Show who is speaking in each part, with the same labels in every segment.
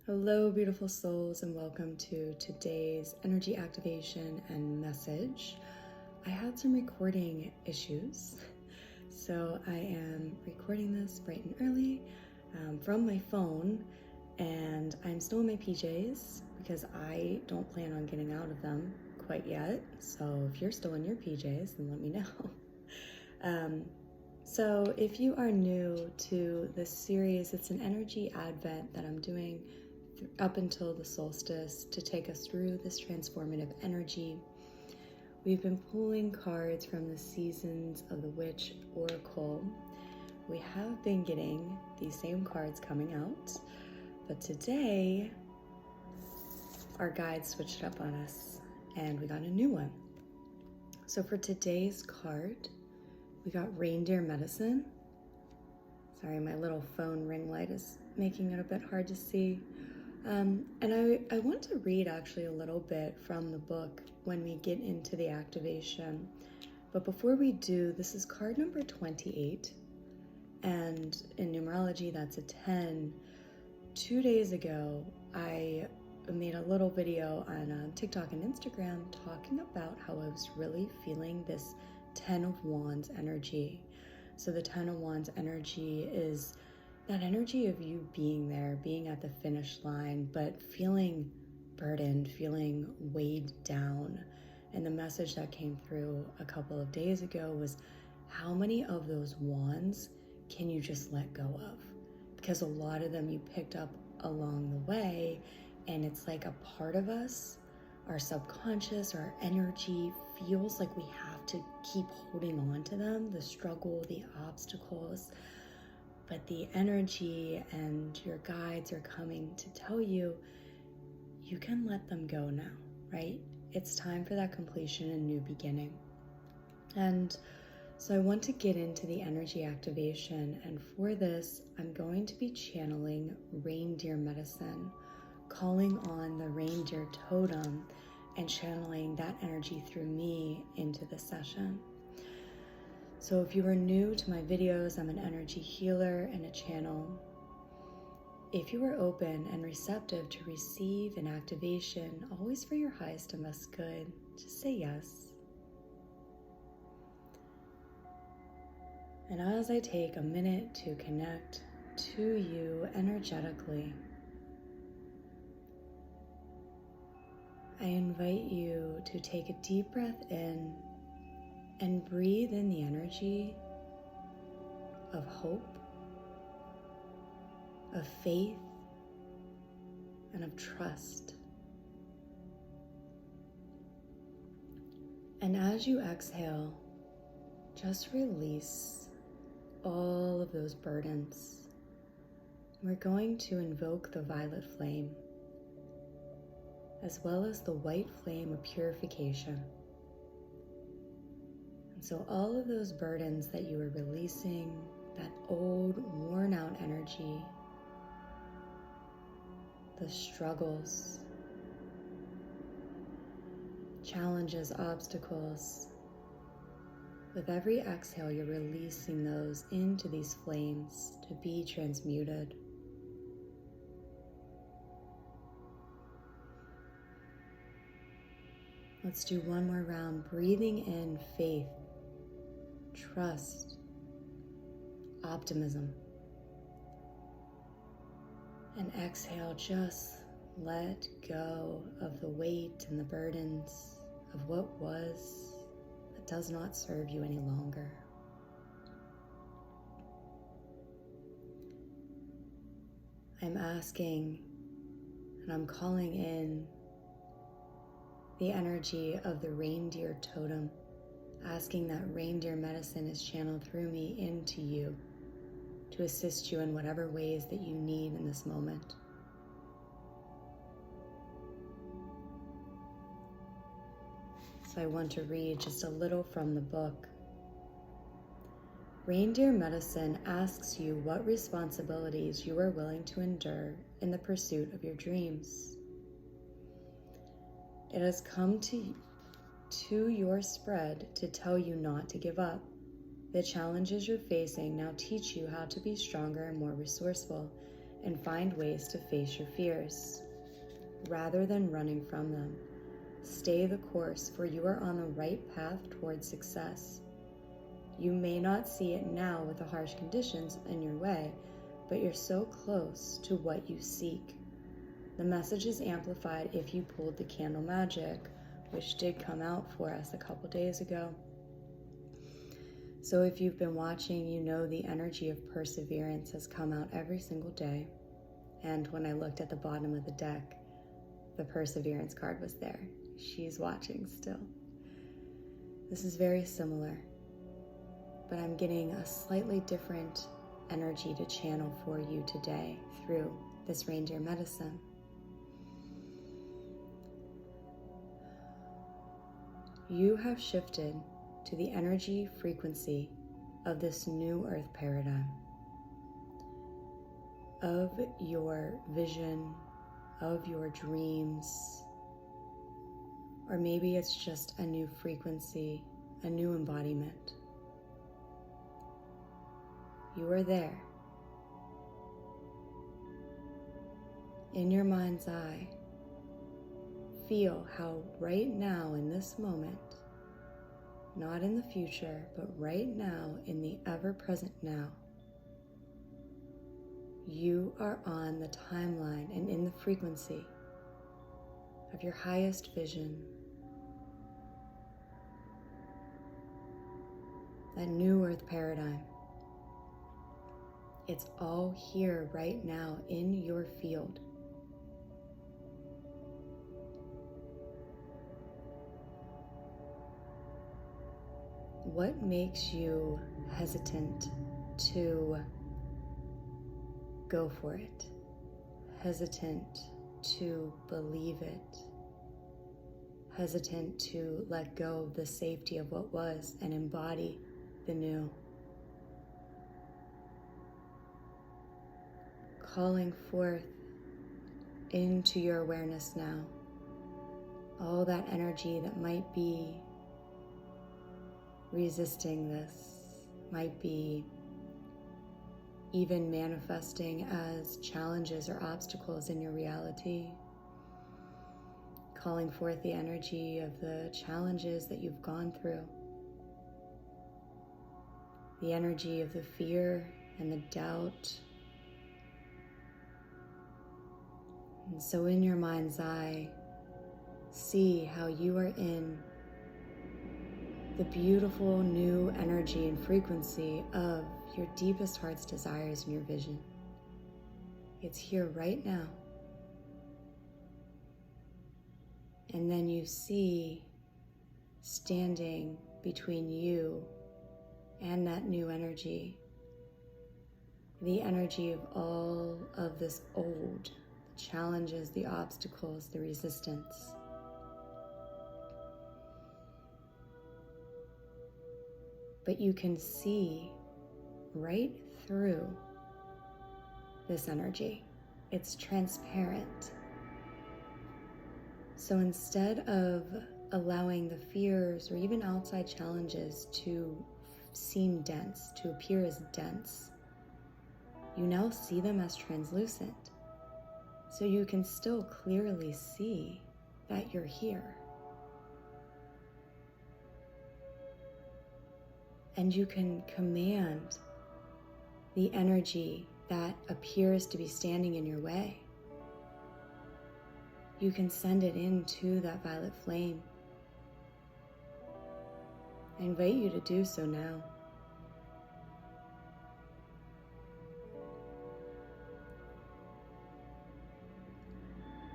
Speaker 1: Hello, beautiful souls, and welcome to today's energy activation and message. I had some recording issues, so I am recording this bright and early from my phone, and I'm still in my PJs because I don't plan on getting out of them quite yet. So if you're still in your PJs, then let me know. So if you are new to this series, it's an energy advent that I'm doing up until the solstice to take us through this transformative energy. We've been pulling cards from the Seasons of the Witch Oracle. We have been getting these same cards coming out, but today our guide switched up on us and we got a new one. So for today's card, we got Reindeer Medicine. Sorry, my little phone ring light is making it a bit hard to see. And I want to read actually a little bit from the book when we get into the activation. But before we do, this is card number 28. And in numerology, that's a 10. 2 days ago, I made a little video on TikTok and Instagram talking about how I was really feeling this 10 of Wands energy. So the 10 of Wands energy is that energy of you being there, being at the finish line, but feeling burdened, feeling weighed down. And the message that came through a couple of days ago was, how many of those wands can you just let go of? Because a lot of them you picked up along the way, and it's like a part of us, our subconscious, our energy feels like we have to keep holding on to them, the struggle, the obstacles. But the energy and your guides are coming to tell you, you can let them go now, right? It's time for that completion and new beginning. And so I want to get into the energy activation. And for this, I'm going to be channeling Reindeer Medicine, calling on the reindeer totem and channeling that energy through me into the session. So if you are new to my videos, I'm an energy healer and a channel. If you are open and receptive to receive an activation, always for your highest and best good, just say yes. And as I take a minute to connect to you energetically, I invite you to take a deep breath in and breathe in the energy of hope, of faith, and of trust. And as you exhale, just release all of those burdens. We're going to invoke the violet flame, as well as the white flame of purification. And so all of those burdens that you are releasing, that old, worn out energy, the struggles, challenges, obstacles, with every exhale, you're releasing those into these flames to be transmuted. Let's do one more round, breathing in faith, trust, optimism. And exhale, just let go of the weight and the burdens of what was that does not serve you any longer. I'm asking and I'm calling in the energy of the reindeer totem, asking that reindeer medicine is channeled through me into you to assist you in whatever ways that you need in this moment. So I want to read just a little from the book. Reindeer medicine asks you what responsibilities you are willing to endure in the pursuit of your dreams. It has come to your spread to tell you not to give up. The challenges you're facing now teach you how to be stronger and more resourceful, and find ways to face your fears. Rather than running from them, stay the course, for you are on the right path towards success. You may not see it now with the harsh conditions in your way, but you're so close to what you seek. The message is amplified if you pulled the candle magic, which did come out for us a couple days ago. So if you've been watching, you know the energy of perseverance has come out every single day. And when I looked at the bottom of the deck, the perseverance card was there. She's watching still. This is very similar, but I'm getting a slightly different energy to channel for you today through this reindeer medicine. You have shifted to the energy frequency of this new earth paradigm, of your vision, of your dreams, or maybe it's just a new frequency, a new embodiment. You are there. In your mind's eye, feel how right now in this moment, not in the future, but right now in the ever-present now, you are on the timeline and in the frequency of your highest vision, that new earth paradigm. It's all here right now in your field. What makes you hesitant to go for it? Hesitant to believe it? Hesitant to let go of the safety of what was and embody the new? Calling forth into your awareness now all that energy that might be resisting this, might be even manifesting as challenges or obstacles in your reality. Calling forth the energy of the challenges that you've gone through, the energy of the fear and the doubt. And so in your mind's eye, see how you are in the beautiful new energy and frequency of your deepest heart's desires and your vision. It's here right now. And then you see standing between you and that new energy, the energy of all of this old, the challenges, the obstacles, the resistance. But you can see right through this energy. It's transparent. So instead of allowing the fears or even outside challenges to seem dense, to appear as dense, you now see them as translucent. So you can still clearly see that you're here. And you can command the energy that appears to be standing in your way. You can send it into that violet flame. I invite you to do so now.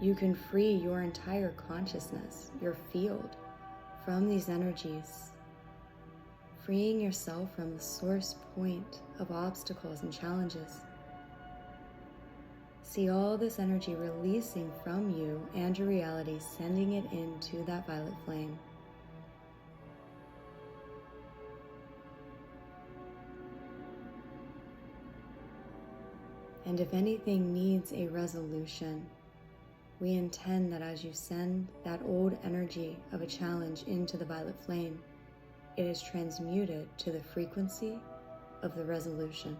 Speaker 1: You can free your entire consciousness, your field, from these energies, freeing yourself from the source point of obstacles and challenges. See all this energy releasing from you and your reality, sending it into that violet flame. And if anything needs a resolution, we intend that as you send that old energy of a challenge into the violet flame, it is transmuted to the frequency of the resolution.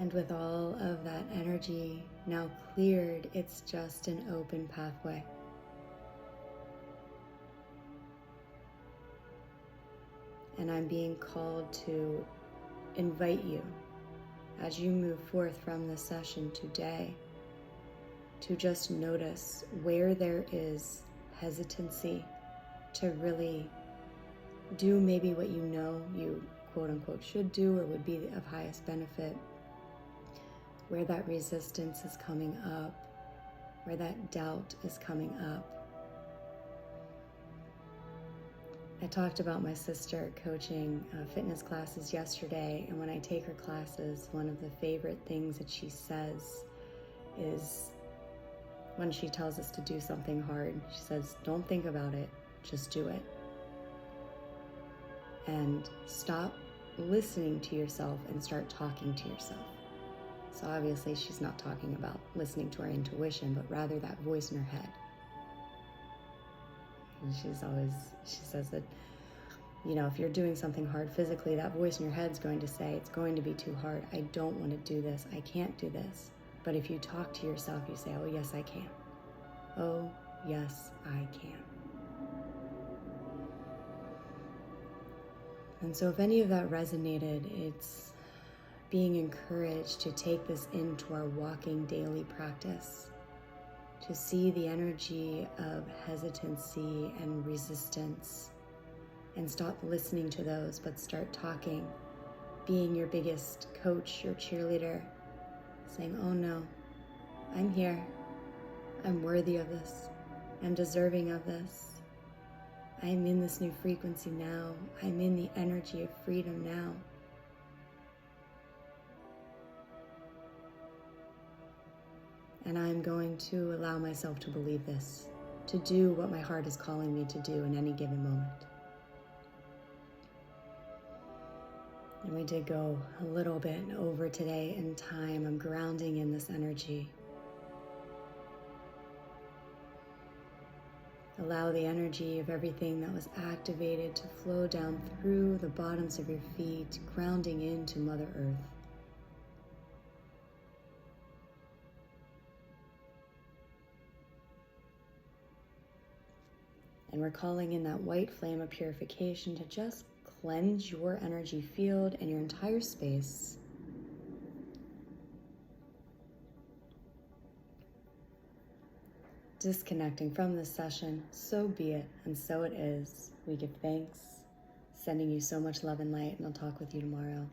Speaker 1: And with all of that energy now cleared, it's just an open pathway. And I'm being called to invite you, as you move forth from this session today, to just notice where there is hesitancy to really do maybe what you know you quote unquote should do or would be of highest benefit, where that resistance is coming up, where that doubt is coming up. I talked about my sister coaching fitness classes yesterday, and when I take her classes, one of the favorite things that she says is when she tells us to do something hard, she says, don't think about it, just do it. And stop listening to yourself and start talking to yourself. So obviously she's not talking about listening to our intuition, but rather that voice in her head. And she says that, if you're doing something hard physically, that voice in your head is going to say, it's going to be too hard. I don't want to do this. I can't do this. But if you talk to yourself, you say, oh, yes, I can. Oh, yes, I can. And so if any of that resonated, it's being encouraged to take this into our walking daily practice, to see the energy of hesitancy and resistance and stop listening to those, but start talking, being your biggest coach, your cheerleader, saying, oh no, I'm here. I'm worthy of this. I'm deserving of this. I'm in this new frequency now. I'm in the energy of freedom now. And I'm going to allow myself to believe this, to do what my heart is calling me to do in any given moment. And we did go a little bit over today in time. I'm grounding in this energy. Allow the energy of everything that was activated to flow down through the bottoms of your feet, grounding into Mother Earth. And we're calling in that white flame of purification to just cleanse your energy field and your entire space. Disconnecting from this session, so be it, and so it is. We give thanks, sending you so much love and light, and I'll talk with you tomorrow.